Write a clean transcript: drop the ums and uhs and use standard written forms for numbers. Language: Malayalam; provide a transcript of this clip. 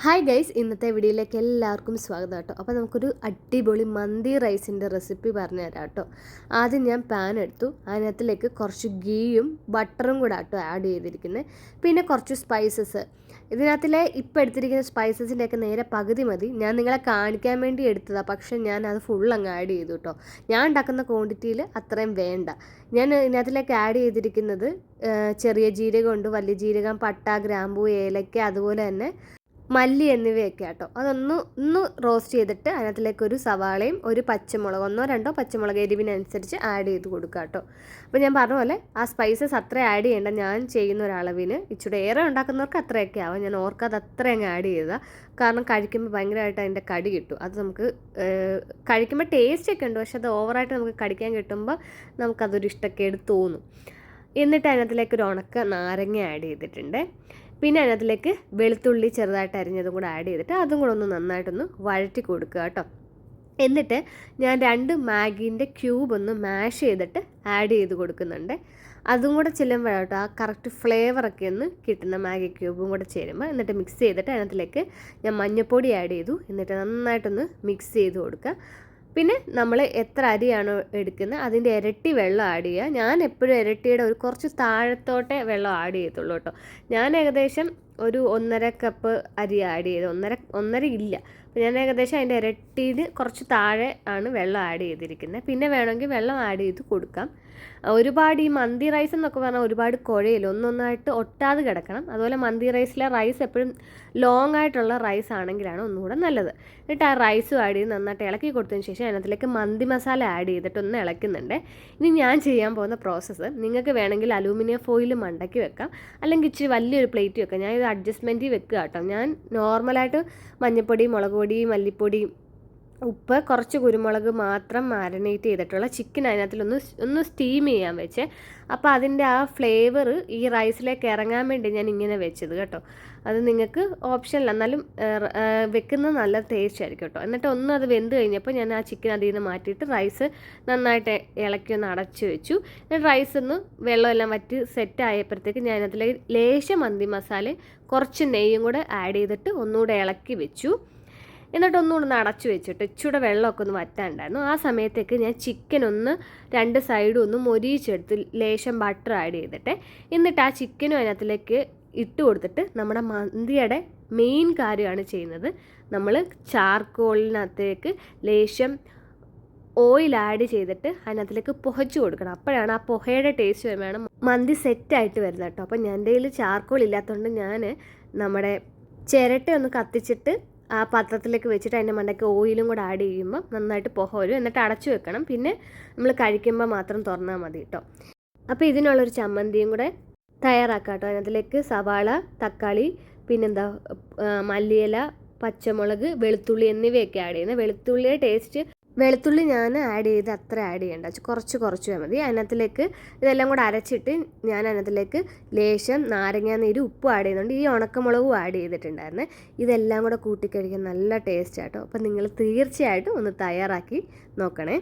ഹായ് ഗൈസ്, ഇന്നത്തെ വീഡിയോയിലേക്ക് എല്ലാവർക്കും സ്വാഗതം കേട്ടോ. അപ്പോൾ നമുക്കൊരു അടിപൊളി മന്തി റൈസിൻ്റെ റെസിപ്പി പറഞ്ഞു തരാം കേട്ടോ. ആദ്യം ഞാൻ പാൻ എടുത്തു, അതിനകത്തിലേക്ക് കുറച്ച് ഗീയും ബട്ടറും കൂടെ കേട്ടോ ആഡ് ചെയ്തിരിക്കുന്നത്. പിന്നെ കുറച്ച് സ്പൈസസ്, ഇതിനകത്തിലെ ഇപ്പോൾ എടുത്തിരിക്കുന്ന സ്പൈസസിൻ്റെയൊക്കെ നേരെ പകുതി മതി. ഞാൻ നിങ്ങളെ കാണിക്കാൻ വേണ്ടി എടുത്തതാണ്, പക്ഷേ ഞാൻ അത് ഫുൾ അങ്ങ് ആഡ് ചെയ്തു കേട്ടോ. ഞാൻ ഉണ്ടാക്കുന്ന ക്വാണ്ടിറ്റിയിൽ അത്രയും വേണ്ട. ഞാൻ ഇതിനകത്തിലേക്ക് ആഡ് ചെയ്തിരിക്കുന്നത് ചെറിയ ജീരകമുണ്ട്, വലിയ ജീരകം, പട്ട, ഗ്രാമ്പൂ, ഏലക്ക, അതുപോലെ തന്നെ മല്ലി എന്നിവയൊക്കെ കേട്ടോ. ഒന്ന് റോസ്റ്റ് ചെയ്തിട്ട് അതിനകത്തിലേക്ക് ഒരു സവാളയും ഒരു പച്ചമുളക്, ഒന്നോ രണ്ടോ പച്ചമുളക് എരിവിനനുസരിച്ച് ആഡ് ചെയ്ത് കൊടുക്കുക കേട്ടോ. അപ്പോൾ ഞാൻ പറഞ്ഞ പോലെ ആ സ്പൈസസ് അത്ര ആഡ് ചെയ്യേണ്ട. ഞാൻ ചെയ്യുന്ന ഒരളവിന് ഇച്ചിരി ഏറെ ഉണ്ടാക്കുന്നവർക്ക് അത്രയൊക്കെ ആവും. ഞാൻ ഓർക്കാതെ അത്ര അങ്ങ് ആഡ് ചെയ്തതാണ്. കാരണം കഴിക്കുമ്പോൾ ഭയങ്കരമായിട്ട് അതിൻ്റെ കടി കിട്ടും. അത് നമുക്ക് കഴിക്കുമ്പോൾ ടേസ്റ്റൊക്കെ ഉണ്ട്, പക്ഷെ അത് ഓവറായിട്ട് നമുക്ക് കടിക്കാൻ കിട്ടുമ്പോൾ നമുക്കതൊരു ഇഷ്ടക്കേട് തോന്നും. എന്നിട്ട് അതിനകത്തിലേക്ക് ഒരു ഉണക്ക നാരങ്ങ ആഡ് ചെയ്തിട്ടുണ്ട്. പിന്നെ അതിനകത്തിലേക്ക് വെളുത്തുള്ളി ചെറുതായിട്ട് അരിഞ്ഞതും കൂടെ ആഡ് ചെയ്തിട്ട് അതും കൂടെ ഒന്ന് നന്നായിട്ടൊന്ന് വഴറ്റി കൊടുക്കുക കേട്ടോ. എന്നിട്ട് ഞാൻ 2 മാഗീൻ്റെ ക്യൂബ് ഒന്ന് മാഷ് ചെയ്തിട്ട് ആഡ് ചെയ്ത് കൊടുക്കുന്നുണ്ട്. അതും കൂടെ ചെല്ലുമ്പോൾ കേട്ടോ ആ കറക്റ്റ് ഫ്ലേവറൊക്കെ ഒന്ന് കിട്ടുന്ന മാഗി ക്യൂബും കൂടെ ചേരുമ്പോൾ. എന്നിട്ട് മിക്സ് ചെയ്തിട്ട് അതിനകത്തിലേക്ക് ഞാൻ മഞ്ഞൾപ്പൊടി ആഡ് ചെയ്തു. എന്നിട്ട് നന്നായിട്ടൊന്ന് മിക്സ് ചെയ്ത് കൊടുക്കുക. പിന്നെ നമ്മൾ എത്ര അരിയാണോ എടുക്കുന്നത് അതിൻ്റെ ഇരട്ടി വെള്ളം ആഡ് ചെയ്യുക. ഞാൻ എപ്പോഴും ഇരട്ടിയുടെ ഒരു കുറച്ച് താഴത്തോട്ടേ വെള്ളം ആഡ് ചെയ്യത്തുള്ളൂ കേട്ടോ. ഞാൻ ഏകദേശം ഒരു 1.5 കപ്പ് അരി ആഡ് ചെയ്ത്, ഒന്നര ഇല്ല, അപ്പോൾ ഞാൻ ഏകദേശം അതിൻ്റെ ഇരട്ടിയിൽ കുറച്ച് താഴെ ആണ് വെള്ളം ആഡ് ചെയ്തിരിക്കുന്നത്. പിന്നെ വേണമെങ്കിൽ വെള്ളം ആഡ് ചെയ്ത് കൊടുക്കാം. ഒരുപാട് ഈ മന്തി റൈസ് എന്നൊക്കെ പറഞ്ഞാൽ ഒരുപാട് കുഴയില്ല, ഒന്നൊന്നായിട്ട് ഒട്ടാതെ കിടക്കണം. അതുപോലെ മന്തി റൈസിലെ റൈസ് എപ്പോഴും ലോങ് ആയിട്ടുള്ള റൈസ് ആണെങ്കിലാണ് ഒന്നുകൂടെ നല്ലത്. എന്നിട്ട് ആ റൈസും ആഡ് ചെയ്ത് നന്നായിട്ട് ഇളക്കി കൊടുത്തതിന് ശേഷം അതിനകത്തിലേക്ക് മന്തി മസാല ആഡ് ചെയ്തിട്ട് ഒന്ന് ഇളക്കുന്നുണ്ട്. ഇനി ഞാൻ ചെയ്യാൻ പോകുന്ന പ്രോസസ്സ്, നിങ്ങൾക്ക് വേണമെങ്കിൽ അലൂമിനിയം ഫോയിൽ മണ്ടയ്ക്ക് വെക്കാം, അല്ലെങ്കിൽ ഇച്ചിരി വലിയൊരു പ്ലേറ്റ് വെക്കാം. ഞാൻ ഇത് അഡ്ജസ്റ്റ്മെൻറ്റിൽ വെക്കുക കേട്ടോ. ഞാൻ നോർമലായിട്ട് മഞ്ഞൾപ്പൊടി, മുളക് പൊടി, മല്ലിപ്പൊടി, ഉപ്പ്, കുറച്ച് കുരുമുളക് മാത്രം മാരിനേറ്റ് ചെയ്തിട്ടുള്ള ചിക്കൻ അതിനകത്തിലൊന്ന് സ്റ്റീം ചെയ്യാൻ വെച്ചേ. അപ്പോൾ അതിൻ്റെ ആ ഫ്ലേവർ ഈ റൈസിലേക്ക് ഇറങ്ങാൻ വേണ്ടി ഞാൻ ഇങ്ങനെ വെച്ചത് കേട്ടോ. അത് നിങ്ങൾക്ക് ഓപ്ഷനില്ല, എന്നാലും വെക്കുന്നത് നല്ല ടേസ്റ്റ് ആയിരിക്കും കേട്ടോ. എന്നിട്ട് അത് വെന്ത് കഴിഞ്ഞപ്പോൾ ഞാൻ ആ ചിക്കൻ അതിൽ നിന്ന് മാറ്റിയിട്ട് റൈസ് നന്നായിട്ട് ഇളക്കി ഒന്ന് അടച്ച് വെച്ചു. എന്നിട്ട് റൈസ് ഒന്ന് വെള്ളമെല്ലാം വറ്റി സെറ്റ് ആയപ്പോഴത്തേക്ക് ഞാൻ അതിലേക്ക് ലേശം മന്തി മസാല, കുറച്ച് നെയ്യും കൂടെ ആഡ് ചെയ്തിട്ട് ഒന്നുകൂടെ ഇളക്കി വെച്ചു. എന്നിട്ട് ഒന്നുകൂടെ അടച്ചു വെച്ചിട്ട് ഇച്ചിരി വെള്ളമൊക്കെ ഒന്ന് വറ്റാണ്ടായിരുന്നു. ആ സമയത്തേക്ക് ഞാൻ ചിക്കൻ ഒന്ന് 2 സൈഡും ഒന്ന് മൊരിയിച്ചെടുത്ത് ലേശം ബട്ടർ ആഡ് ചെയ്തിട്ട് എന്നിട്ട് ആ ചിക്കനും അതിനകത്തിലേക്ക് ഇട്ട് കൊടുത്തിട്ട് നമ്മുടെ മന്തിയുടെ മെയിൻ കാര്യമാണ് ചെയ്യുന്നത്. നമ്മൾ ചാർക്കോളിനകത്തേക്ക് ലേശം ഓയിൽ ആഡ് ചെയ്തിട്ട് അതിനകത്തിലേക്ക് പുകച്ചു കൊടുക്കണം. അപ്പോഴാണ് ആ പുകയുടെ ടേസ്റ്റ് വരുമ്പോഴാണ് മന്തി സെറ്റായിട്ട് വരുന്നത് കേട്ടോ. അപ്പോൾ എൻ്റെ കയ്യിൽ ചാർക്കോൾ ഇല്ലാത്തതുകൊണ്ട് ഞാൻ നമ്മുടെ ചിരട്ട ഒന്ന് കത്തിച്ചിട്ട് ആ പാത്രത്തിലേക്ക് വെച്ചിട്ട് അതിൻ്റെ മണ്ടയ്ക്ക് ഓയിലും കൂടെ ആഡ് ചെയ്യുമ്പോൾ നന്നായിട്ട് പുക വരും. എന്നിട്ട് അടച്ചു വെക്കണം. പിന്നെ നമ്മൾ കഴിക്കുമ്പോൾ മാത്രം തുറന്നാൽ മതി കേട്ടോ. അപ്പോൾ ഇതിനുള്ളൊരു ചമ്മന്തിയും കൂടെ തയ്യാറാക്കാം കേട്ടോ. അതിനകത്തിലേക്ക് സവാള, തക്കാളി, പിന്നെന്താ മല്ലിയില, പച്ചമുളക്, വെളുത്തുള്ളി എന്നിവയൊക്കെ ആഡ് ചെയ്യുന്നത്. വെളുത്തുള്ളി ഞാൻ ആഡ് ചെയ്ത് അത്ര ആഡ് ചെയ്യേണ്ട, കുറച്ച് മതി. അതിനകത്തിലേക്ക് ഇതെല്ലാം കൂടെ അരച്ചിട്ട് ഞാൻ അതിനകത്തിലേക്ക് ലേശം നാരങ്ങാനീര്, ഉപ്പും ആഡ് ചെയ്യുന്നുണ്ട്. ഈ ഉണക്കമുളകും ആഡ് ചെയ്തിട്ടുണ്ടായിരുന്നു. ഇതെല്ലാം കൂടെ കൂട്ടിക്കഴിക്കാൻ നല്ല ടേസ്റ്റ് ആട്ടോ. അപ്പം നിങ്ങൾ തീർച്ചയായിട്ടും ഒന്ന് തയ്യാറാക്കി നോക്കണേ.